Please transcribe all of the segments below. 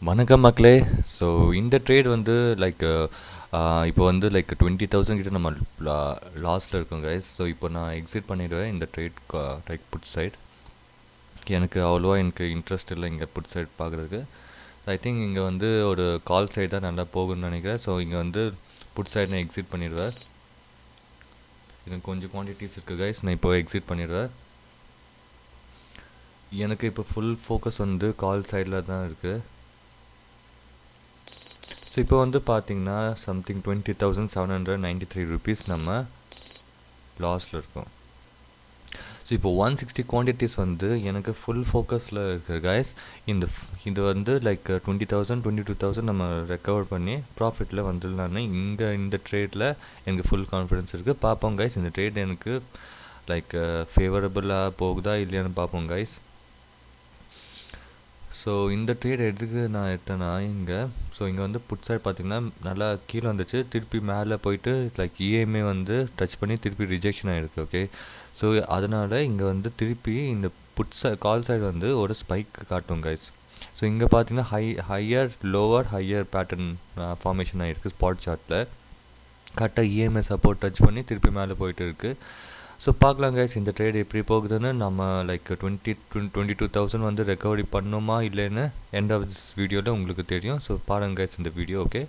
வணக்கம் மக்களே. ஸோ இந்த ட்ரேட் வந்து லைக் இப்போ வந்து லைக் 20,000 கிட்ட நம்ம லாஸ்ட்டில் இருக்கோம் கைஸ். ஸோ இப்போ நான் எக்ஸிட் பண்ணிவிடுவேன் இந்த ட்ரேட் லைக் புட் சைட். எனக்கு அவ்வளோவா இன்ட்ரெஸ்ட் இல்லை இங்கே புட் சைட் பார்க்குறதுக்கு. ஐ திங்க் இங்கே வந்து ஒரு கால் சைடு தான் நல்லா போகும்னு நினைக்கிறேன். ஸோ இங்கே வந்து புட் சைட் நான் எக்ஸிட் பண்ணிடுவேன். எனக்கு கொஞ்சம் குவான்டிட்டிஸ் இருக்குது கைஸ், நான் இப்போ எக்ஸிட் பண்ணிடுவேன். எனக்கு இப்போ ஃபுல் ஃபோக்கஸ் வந்து கால் சைடில் தான் இருக்குது. ஸோ இப்போ வந்து பார்த்தீங்கன்னா சம்திங் 20,793 ருபீஸ் நம்ம லாஸில் இருக்கோம். ஸோ இப்போ 160 குவான்டிட்டிஸ் வந்து எனக்கு ஃபுல் ஃபோக்கஸில் இருக்குது கைஸ். இது வந்து லைக் 20,000 22,000 நம்ம ரெக்கவர் பண்ணி ப்ராஃபிட்டில் வந்துடலான்னு இந்த ட்ரேடில் எனக்கு ஃபுல் கான்ஃபிடென்ஸ் இருக்குது. பார்ப்போம் கைஸ், இந்த ட்ரேட் எனக்கு லைக் ஃபேவரபுளாக போகுதா இல்லையான்னு பார்ப்போம் கைஸ். ஸோ இந்த ட்ரேட் எதுக்கு நான் எடுத்தேன்னா இங்கே வந்து புட் சைட் பார்த்திங்கன்னா நல்லா கீழே வந்துச்சு, திருப்பி மேலே போயிட்டு லைக் இஎம்ஐ வந்து டச் பண்ணி திருப்பி ரிஜெக்ஷன் ஆகிருக்கு. ஓகே, ஸோ அதனால் இங்கே வந்து திருப்பி இந்த கால் சைடு வந்து ஒரு ஸ்பைக் காட்டும் கைஸ். ஸோ இங்கே பார்த்தீங்கன்னா higher lower higher pattern formation ஆகிருக்கு ஸ்பாட் சார்ட்டில். கரெக்டாக இஎம்ஐ சப்போர்ட் டச் பண்ணி திருப்பி மேலே போயிட்டு இருக்குது. ஸோ பார்க்கலாம் கைஸ் இந்த ட்ரேட் எப்படி போகுதுன்னு. நம்ம லைக் 22,000 வந்து ரெக்கவரி பண்ணோமா இல்லைன்னு எண்ட் ஆஃப் திஸ் வீடியோவில் உங்களுக்கு தெரியும். ஸோ பாருங்கள் கைஸ் இந்த video. Okay,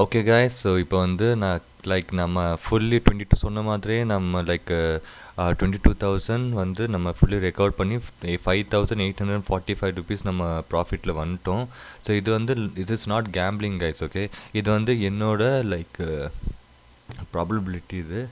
okay guys, so இப்போ வந்து நான் லைக் நம்ம ஃபுல்லி 22 சொன்ன மாதிரியே நம்ம லைக் 22,000 வந்து நம்ம ஃபுல்லி ரெக்கார்ட் பண்ணி 5,845 நம்ம ப்ராஃபிட்டில் வந்துட்டோம். ஸோ இது வந்து இது is not gambling guys. Okay, இது வந்து என்னோட லைக் ப்ராபபிலிட்டி இது.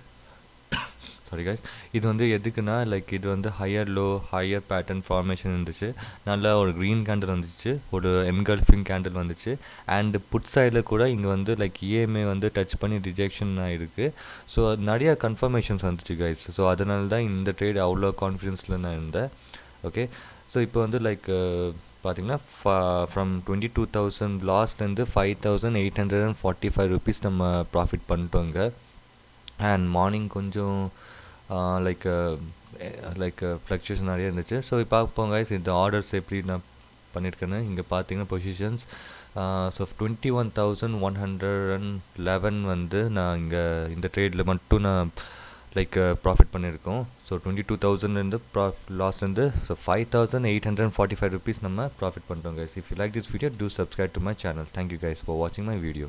சாரி கைஸ், இது வந்து எதுக்குன்னா லைக் இது வந்து ஹையர் பேட்டர்ன் ஃபார்மேஷன் இருந்துச்சு, நல்லா ஒரு க்ரீன் கேண்டில் வந்துச்சு, ஒரு என்கல்ஃபிங் கேண்டில் வந்துச்சு. அண்ட் புட் சைடில் கூட இங்கே வந்து லைக் இஎம்ஐ வந்து டச் பண்ணி ரிஜெக்ஷன் ஆகிருக்கு. ஸோ நிறையா கன்ஃபர்மேஷன்ஸ் வந்துச்சு கைஸ். ஸோ அதனால தான் இந்த ட்ரேட் அவ்வளோ கான்ஃபிடென்ஸில் நான் இருந்தேன். ஓகே, ஸோ இப்போ வந்து லைக் பார்த்தீங்கன்னா ஃப்ரம் 22,000 லாஸ்ட்லேருந்து 5,845 நம்ம ப்ராஃபிட் பண்ணிட்டோங்க. அண்ட் மார்னிங் கொஞ்சம் லைக் ஃப்ளக்சுவேஷன் நிறைய இருந்துச்சு. ஸோ இப்போ பார்ப்போம் கைஸ் இந்த ஆர்டர்ஸ் எப்படி நான் பண்ணியிருக்கேன்னு. இங்கே பார்த்தீங்கன்னா பொசிஷன்ஸ் ஸோ 21,111 வந்து நான் இங்கே இந்த ட்ரேடில் மட்டும் நான் லைக் ப்ராஃபிட் பண்ணியிருக்கோம். ஸோ 22,000 லாஸ்ட்லேருந்து ஸோ 5,845 நம்ம ப்ராஃபிட் பண்ணிட்டோம் guys. If you like this video, two subscribe to my channel. Thank you guys for வாட்சிங் மை வீடியோ.